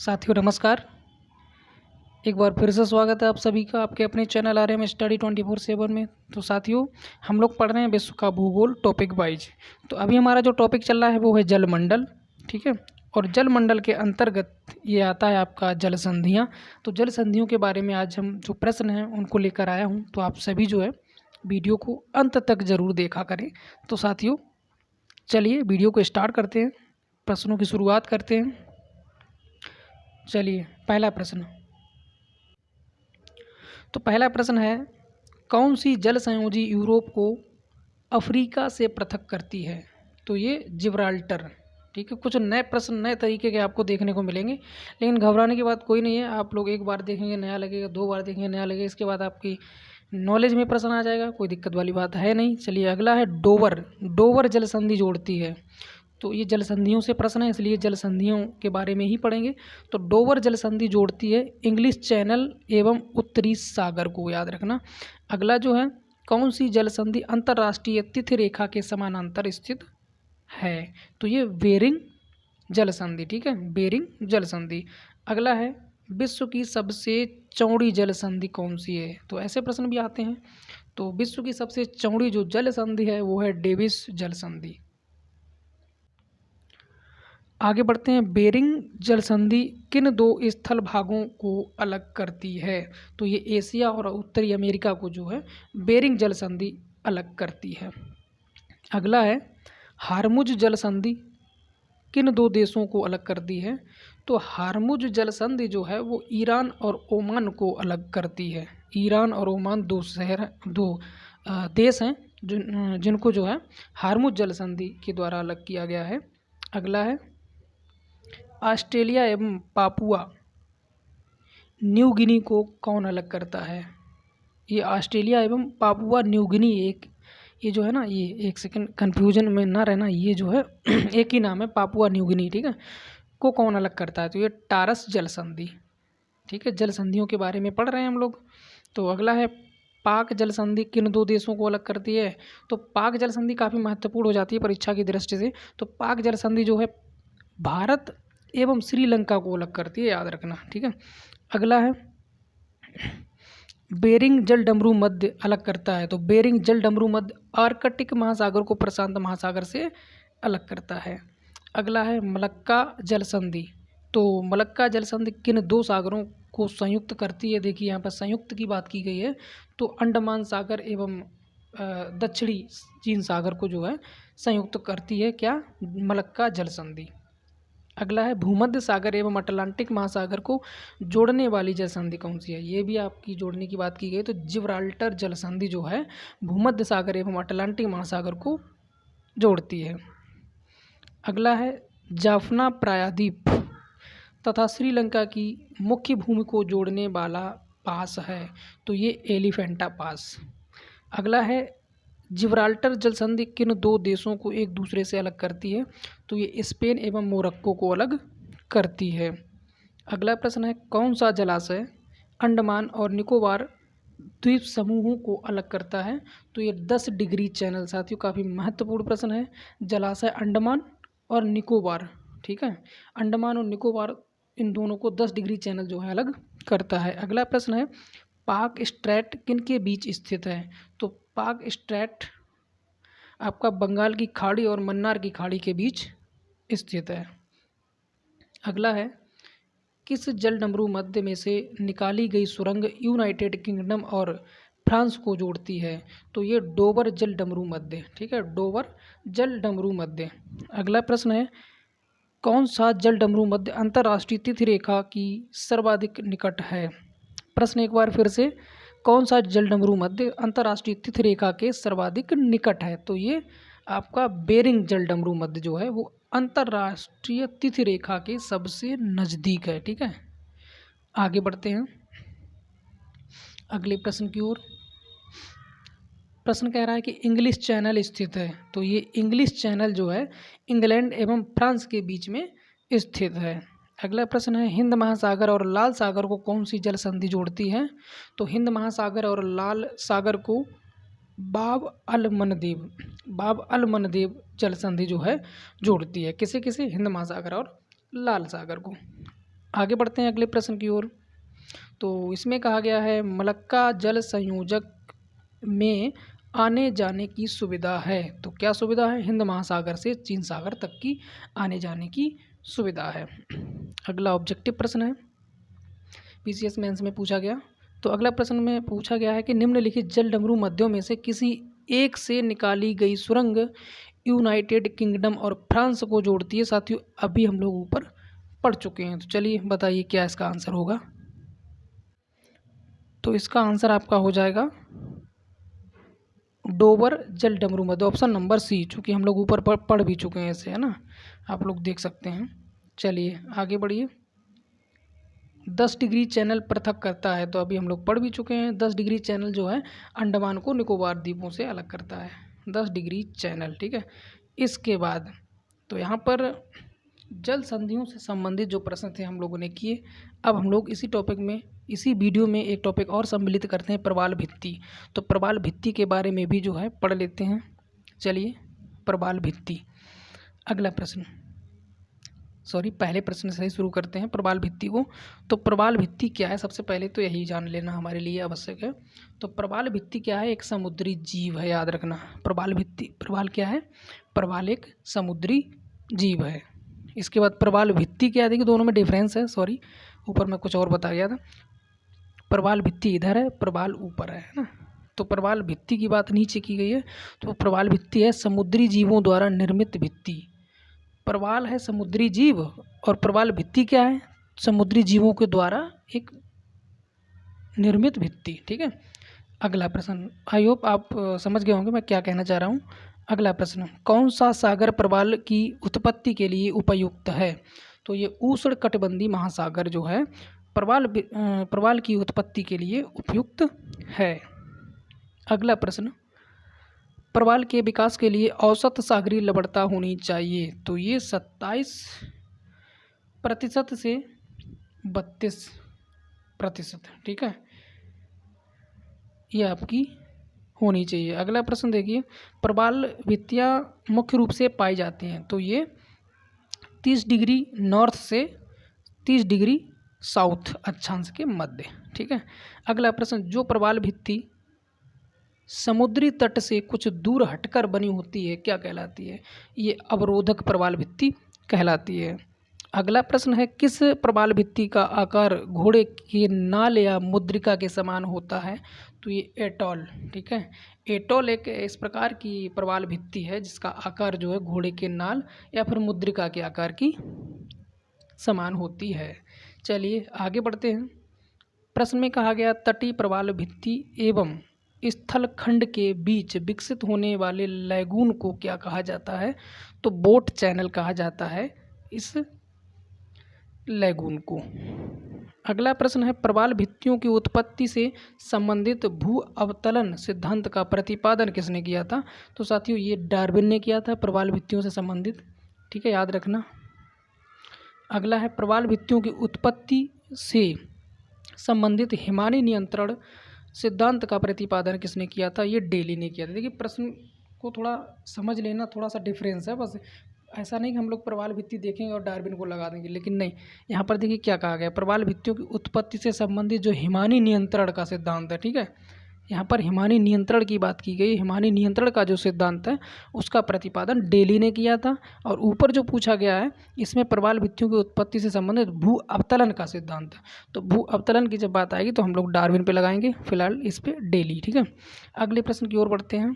साथियों नमस्कार। एक बार फिर से स्वागत है आप सभी का आपके अपने चैनल RM स्टडी 24/7 में। तो साथियों हम लोग पढ़ रहे हैं विश्व का भूगोल टॉपिक वाइज। तो अभी हमारा जो टॉपिक चल रहा है वो है जलमंडल, ठीक है। और जलमंडल के अंतर्गत ये आता है आपका जल संधियाँ। तो जल संधियों के बारे में आज हम जो प्रश्न हैं उनको लेकर आया हूँ। तो आप सभी जो है वीडियो को अंत तक ज़रूर देखा करें। तो साथियों चलिए वीडियो को स्टार्ट करते हैं, प्रश्नों की शुरुआत करते हैं। चलिए पहला प्रश्न। तो पहला प्रश्न है, कौन सी जल संयोजी यूरोप को अफ्रीका से पृथक करती है? तो ये जिब्राल्टर, ठीक है। कुछ नए प्रश्न नए तरीके के आपको देखने को मिलेंगे, लेकिन घबराने की बात कोई नहीं है। आप लोग एक बार देखेंगे नया लगेगा, दो बार देखेंगे नया लगेगा, इसके बाद आपकी नॉलेज में प्रश्न आ जाएगा, कोई दिक्कत वाली बात है नहीं। चलिए अगला है डोवर। डोवर जल संधि जोड़ती है। तो ये जल संधियों से प्रश्न है, इसलिए जल संधियों के बारे में ही पढ़ेंगे। तो डोवर जल संधि जोड़ती है इंग्लिश चैनल एवं उत्तरी सागर को, याद रखना। अगला जो है, कौन सी जल संधि अंतर्राष्ट्रीय तिथि रेखा के समानांतर स्थित है? तो ये बेरिंग जल संधि, ठीक है, बेरिंग जल संधि। अगला है, विश्व की सबसे चौड़ी जल संधि कौन सी है? तो ऐसे प्रश्न भी आते हैं। तो विश्व की सबसे चौड़ी जो जल संधि है वो है डेविस जल संधि। आगे बढ़ते हैं, बेरिंग जल संधि किन दो स्थल भागों को अलग करती है? तो ये एशिया और उत्तरी अमेरिका को जो है बेरिंग जल संधि अलग करती है। अगला है, हार्मुज जल संधि किन दो देशों को अलग करती है? तो हार्मुज जल संधि जो है वो ईरान और ओमान को अलग करती है। ईरान और ओमान दो देश हैं जिनको जो है हार्मुज जल संधि के द्वारा अलग किया गया है। अगला है, ऑस्ट्रेलिया एवं पापुआ न्यू गिनी को कौन अलग करता है? ये ऑस्ट्रेलिया एवं पापुआ न्यू गिनी ये जो है ना, ये एक सेकंड कन्फ्यूजन में ना रहना, ये जो है एक ही नाम है, पापुआ न्यू गिनी, ठीक है, को कौन अलग करता है? तो ये टारस जल संधि, ठीक है। जल संधियों के बारे में पढ़ रहे हैं हम लोग। तो अगला है, पाक जल संधि किन दो देशों को अलग करती है? तो पाक जल संधि काफ़ी महत्वपूर्ण हो जाती है परीक्षा की दृष्टि से। तो पाक जल संधि जो है भारत एवं श्रीलंका को अलग करती है, याद रखना, ठीक है। अगला है, बेरिंग जल डमरू मध्य अलग करता है। तो बेरिंग जल डमरू मध्य आर्कटिक महासागर को प्रशांत महासागर से अलग करता है। अगला है, मलक्का जल संधि। तो मलक्का जल संधि किन दो सागरों को संयुक्त करती है? देखिए यहाँ पर संयुक्त की बात की गई है। तो अंडमान सागर एवं दक्षिणी चीन सागर को जो है संयुक्त करती है, क्या? मलक्का जल संधि। अगला है, भूमध्य सागर एवं अटलांटिक महासागर को जोड़ने वाली जल संधि कौन सी है? ये भी आपकी जोड़ने की बात की गई। तो जिब्राल्टर जल संधि जो है भूमध्य सागर एवं अटलांटिक महासागर को जोड़ती है। अगला है, जाफना प्रायद्वीप तथा श्रीलंका की मुख्य भूमि को जोड़ने वाला पास है। तो ये एलिफेंटा पास। अगला है, जिब्राल्टर जल संधि किन दो देशों को एक दूसरे से अलग करती है? तो ये स्पेन एवं मोरक्को को अलग करती है। अगला प्रश्न है, कौन सा जलाशय अंडमान और निकोबार द्वीप समूहों को अलग करता है? तो ये 10 डिग्री चैनल। साथियों काफ़ी महत्वपूर्ण प्रश्न है। जलाशय अंडमान और निकोबार, ठीक है, अंडमान और निकोबार इन दोनों को 10 डिग्री चैनल जो है अलग करता है। अगला प्रश्न है, पाक स्ट्रेट किन के बीच स्थित है? तो पाक स्ट्रेट आपका बंगाल की खाड़ी और मन्नार की खाड़ी के बीच स्थित है। अगला है, किस जल डमरू मध्य में से निकाली गई सुरंग यूनाइटेड किंगडम और फ्रांस को जोड़ती है? तो ये डोवर जल डमरू मध्य, ठीक है, डोवर जल डमरू मध्य। अगला प्रश्न है, कौन सा जल डमरू मध्य अंतर्राष्ट्रीय तिथि रेखा की सर्वाधिक निकट है? प्रश्न एक बार फिर से, कौन सा जल डमरू मध्य अंतर्राष्ट्रीय तिथि रेखा के सर्वाधिक निकट है? तो ये आपका बेरिंग जल डमरू मध्य जो है वो अंतर्राष्ट्रीय तिथि रेखा के सबसे नज़दीक है, ठीक है। आगे बढ़ते हैं अगले प्रश्न की ओर। प्रश्न कह रहा है कि इंग्लिश चैनल स्थित है। तो ये इंग्लिश चैनल जो है इंग्लैंड एवं फ्रांस के बीच में स्थित है। अगला प्रश्न है, हिंद महासागर और लाल सागर को कौन सी जल संधि जोड़ती है? तो हिंद महासागर और लाल सागर को बाब अल मनदेव जल संधि जो है जोड़ती है। किसे किसे? हिंद महासागर और लाल सागर को। आगे बढ़ते हैं अगले प्रश्न की ओर। तो इसमें कहा गया है मलक्का जल संयोजक में आने जाने की सुविधा है। तो क्या सुविधा है? हिंद महासागर से चीन सागर तक की आने जाने की सुविधा है। अगला ऑब्जेक्टिव प्रश्न है, पीसीएस मेंस में पूछा गया। तो अगला प्रश्न में पूछा गया है कि निम्नलिखित जल डमरू मध्यों में से किसी एक से निकाली गई सुरंग यूनाइटेड किंगडम और फ्रांस को जोड़ती है। साथियों अभी हम लोग ऊपर पढ़ चुके हैं, तो चलिए बताइए क्या इसका आंसर होगा। तो इसका आंसर आपका हो जाएगा डोबर जल डमरू मध्य, ऑप्शन नंबर सी, चूँकि हम लोग ऊपर पढ़ भी चुके हैं इसे, है ना, आप लोग देख सकते हैं। चलिए आगे बढ़िए। 10 डिग्री चैनल पृथक करता है, तो अभी हम लोग पढ़ भी चुके हैं। 10 डिग्री चैनल जो है अंडमान को निकोबार द्वीपों से अलग करता है, 10 डिग्री चैनल, ठीक है। इसके बाद तो यहाँ पर जल संधियों से संबंधित जो प्रश्न थे हम लोगों ने किए। अब हम लोग इसी टॉपिक में, इसी वीडियो में एक टॉपिक और सम्मिलित करते हैं, प्रवाल भित्ति। तो प्रवाल भित्ति के बारे में भी जो है पढ़ लेते हैं। चलिए प्रवाल भित्ति, अगला प्रश्न, पहले प्रश्न से ही शुरू करते हैं प्रवाल भित्ति को। तो प्रवाल भित्ति क्या है, सबसे पहले तो यही जान लेना हमारे लिए आवश्यक है। तो प्रवाल भित्ति क्या है? एक समुद्री जीव है, याद रखना। प्रवाल भित्ति, प्रवाल क्या है? प्रवाल एक समुद्री जीव है। इसके बाद प्रवाल भित्ति क्या है, देखिए दोनों में डिफरेंस है, सॉरी ऊपर मैं कुछ और बता गया था। प्रवाल भित्ति इधर है, प्रवाल ऊपर है ना। तो प्रवाल भित्ति की बात नीचे की गई है। तो प्रवाल भित्ति है समुद्री जीवों द्वारा निर्मित भित्ति। प्रवाल है समुद्री जीव और प्रवाल भित्ति क्या है? समुद्री जीवों के द्वारा एक निर्मित भित्ति, ठीक है। अगला प्रश्न, आई होप आप समझ गए होंगे मैं क्या कहना चाह रहा हूँ। अगला प्रश्न, कौन सा सागर प्रवाल की उत्पत्ति के लिए उपयुक्त है? तो ये उष्णकटिबंधीय महासागर जो है प्रवाल की उत्पत्ति के लिए उपयुक्त है। अगला प्रश्न, प्रवाल के विकास के लिए औसत सागरीय लवणता होनी चाहिए। तो ये 27% से 32%, ठीक है, ये आपकी होनी चाहिए। अगला प्रश्न देखिए, प्रवाल भित्तियाँ मुख्य रूप से पाई जाती हैं। तो ये 30 डिग्री नॉर्थ से 30 डिग्री साउथ अक्षांश के मध्य, ठीक है। अगला प्रश्न, जो प्रवाल भित्ति समुद्री तट से कुछ दूर हटकर बनी होती है क्या कहलाती है? ये अवरोधक प्रवाल भित्ति कहलाती है। अगला प्रश्न है, किस प्रवाल भित्ति का आकार घोड़े के नाल या मुद्रिका के समान होता है? तो ये एटॉल, ठीक है। एटॉल एक इस प्रकार की प्रवाल भित्ति है जिसका आकार जो है घोड़े के नाल या फिर मुद्रिका के आकार की समान होती है। चलिए आगे बढ़ते हैं। प्रश्न में कहा गया तटीय प्रवाल भित्ति एवं स्थल खंड के बीच विकसित होने वाले लैगून को क्या कहा जाता है? तो बोट चैनल कहा जाता है इस लैगून को। अगला प्रश्न है, प्रवाल भित्तियों की उत्पत्ति से संबंधित भू अवतलन सिद्धांत का प्रतिपादन किसने किया था? तो साथियों ये डार्विन ने किया था, प्रवाल भित्तियों से संबंधित, ठीक है, याद रखना। अगला है, प्रवाल भित्तियों की उत्पत्ति से संबंधित हिमानी नियंत्रण सिद्धांत का प्रतिपादन किसने किया था? ये डेली ने किया था। देखिए प्रश्न को थोड़ा समझ लेना, थोड़ा सा डिफरेंस है, बस ऐसा नहीं कि हम लोग प्रवाल भित्ति देखेंगे और डार्विन को लगा देंगे, लेकिन नहीं, यहाँ पर देखिए क्या कहा गया, प्रवाल भित्तियों की उत्पत्ति से संबंधित जो हिमानी नियंत्रण का सिद्धांत है, ठीक है, यहाँ पर हिमानी नियंत्रण की बात की गई। हिमानी नियंत्रण का जो सिद्धांत है उसका प्रतिपादन डेली ने किया था। और ऊपर जो पूछा गया है इसमें प्रवाल भित्तियों की उत्पत्ति से संबंधित भू अवतलन का सिद्धांत है। तो भू अवतलन की जब बात आएगी तो हम लोग डार्विन पे लगाएंगे, फिलहाल इस पे डेली, ठीक है। अगले प्रश्न की ओर बढ़ते हैं।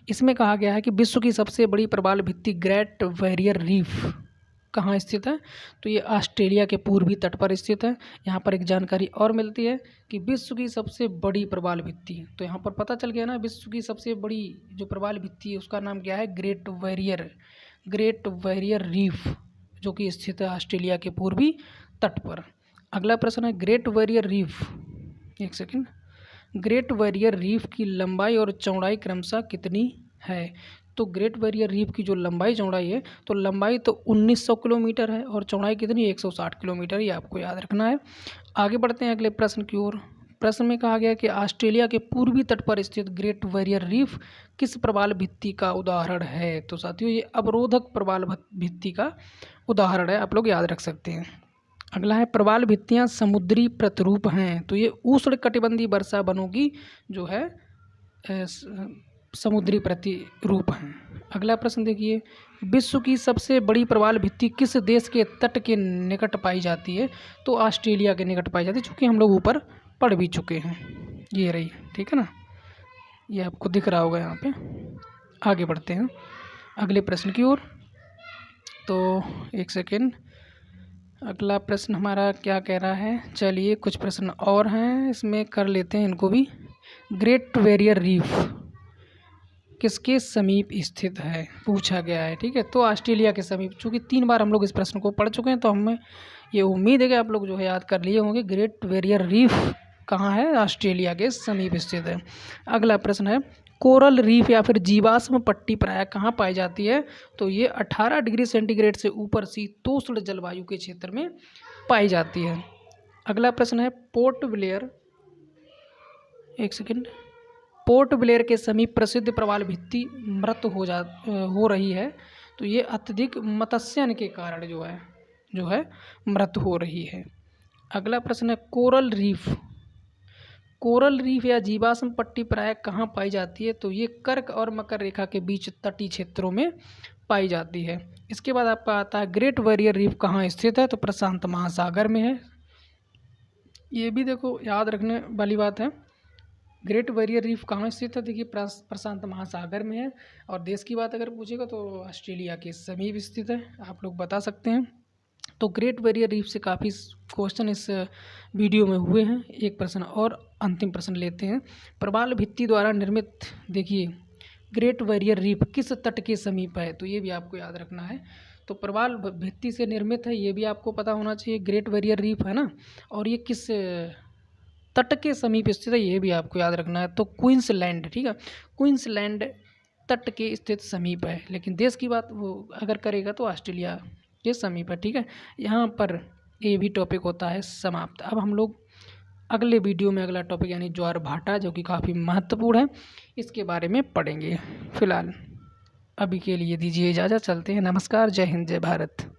इसमें कहा गया है कि विश्व की सबसे बड़ी प्रवाल भित्ति ग्रेट बैरियर रीफ कहाँ स्थित है? तो ये ऑस्ट्रेलिया के पूर्वी तट पर स्थित है। यहाँ पर एक जानकारी और मिलती है कि विश्व की सबसे बड़ी प्रवाल भित्ति, तो यहाँ पर पता चल गया ना, विश्व की सबसे बड़ी जो प्रवाल भित्ति है उसका नाम क्या है? ग्रेट बैरियर रीफ, जो कि स्थित है ऑस्ट्रेलिया के पूर्वी तट पर। अगला प्रश्न है, ग्रेट बैरियर रीफ, एक सेकेंड, ग्रेट बैरियर रीफ की लंबाई और चौड़ाई क्रमशः कितनी है? तो ग्रेट बैरियर रीफ की जो लंबाई चौड़ाई है, तो लंबाई तो 1900 किलोमीटर है और चौड़ाई कितनी? 160 किलोमीटर, ये आपको याद रखना है। आगे बढ़ते हैं अगले प्रश्न की ओर। प्रश्न में कहा गया कि ऑस्ट्रेलिया के पूर्वी तट पर स्थित ग्रेट बैरियर रीफ किस प्रवाल भित्ति का उदाहरण है? तो साथियों ये अवरोधक प्रवाल भित्ति का उदाहरण है, आप लोग याद रख सकते हैं। अगला है प्रवाल भित्तियाँ समुद्री प्रतिरूप हैं, तो ये उष्णकटिबंधीय वर्षा वनों की जो है समुद्री प्रतिरूप हैं। अगला प्रश्न देखिए, विश्व की सबसे बड़ी प्रवाल भित्ति किस देश के तट के निकट पाई जाती है? तो ऑस्ट्रेलिया के निकट पाई जाती है, चूँकि हम लोग ऊपर पढ़ भी चुके हैं। ये रही, ठीक है ना, ये आपको दिख रहा होगा यहाँ पे। आगे बढ़ते हैं अगले प्रश्न की ओर। तो एक सेकेंड, अगला प्रश्न हमारा क्या कह रहा है, चलिए कुछ प्रश्न और हैं इसमें कर लेते हैं इनको भी। ग्रेट बैरियर रीफ किसके समीप स्थित है, पूछा गया है, ठीक है। तो ऑस्ट्रेलिया के समीप, चूँकि 3 बार हम लोग इस प्रश्न को पढ़ चुके हैं, तो हमें ये उम्मीद है कि आप लोग जो है याद कर लिए होंगे। ग्रेट बैरियर रीफ कहाँ है? ऑस्ट्रेलिया के समीप स्थित है। अगला प्रश्न है, कोरल रीफ या फिर जीवाश्म पट्टी प्रायः कहाँ पाई जाती है? तो ये 18 डिग्री सेंटीग्रेड से ऊपर शीतोष्ण जलवायु के क्षेत्र में पाई जाती है। अगला प्रश्न है, पोर्ट ब्लेयर, एक सेकेंड, पोर्ट ब्लेयर के समीप प्रसिद्ध प्रवाल भित्ति मृत हो रही है, तो ये अत्यधिक मत्स्यन के कारण जो है मृत हो रही है। अगला प्रश्न है, कोरल रीफ या जीवाश्म पट्टी प्रायः कहाँ पाई जाती है? तो ये कर्क और मकर रेखा के बीच तटीय क्षेत्रों में पाई जाती है। इसके बाद आपका आता है, ग्रेट बैरियर रीफ कहाँ स्थित है? तो प्रशांत महासागर में है। ये भी देखो याद रखने वाली बात है। ग्रेट बैरियर रीफ कहाँ स्थित है? देखिए प्रशांत महासागर में है। और देश की बात अगर पूछेगा तो ऑस्ट्रेलिया के समीप स्थित है, आप लोग बता सकते हैं। तो ग्रेट बैरियर रीफ से काफ़ी क्वेश्चन इस वीडियो में हुए हैं। एक प्रश्न और अंतिम प्रश्न लेते हैं। प्रवाल भित्ति द्वारा निर्मित, देखिए ग्रेट बैरियर रीफ किस तट के समीप है? तो ये भी आपको याद रखना है। तो प्रवाल भित्ति से निर्मित है, ये भी आपको पता होना चाहिए। ग्रेट बैरियर रीफ है ना, और ये किस तट के समीप स्थित है, ये भी आपको याद रखना है। तो क्वींसलैंड, ठीक है, क्वींसलैंड तट के स्थित समीप है। लेकिन देश की बात वो अगर करेगा तो ऑस्ट्रेलिया के समीप है, ठीक है। यहाँ पर ये भी टॉपिक होता है समाप्त। अब हम लोग अगले वीडियो में अगला टॉपिक यानी ज्वार भाटा, जो कि काफ़ी महत्वपूर्ण है, इसके बारे में पढ़ेंगे। फिलहाल अभी के लिए दीजिए इजाज़त, चलते हैं। नमस्कार, जय हिंद, जय भारत।